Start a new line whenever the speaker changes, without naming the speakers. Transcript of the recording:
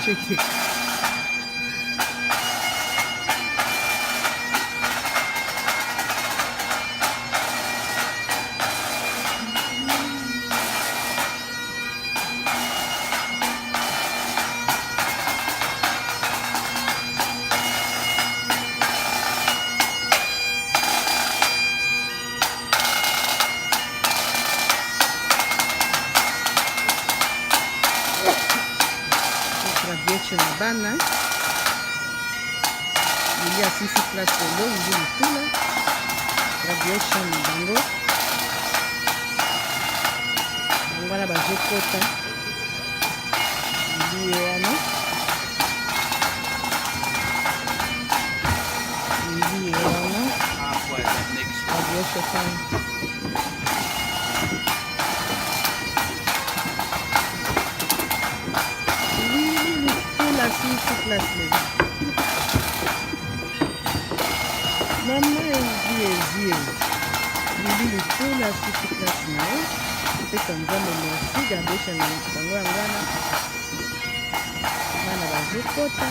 cheke. Graduation na bana ili asisi classe lelo ngili tula graduation na bango wana bazokota ili wana graduation time. Sisi classe lelo mama ezie lili lutula sisi classe na ye mpesa nzambe merci graduation na bango ya ngana bana bazokota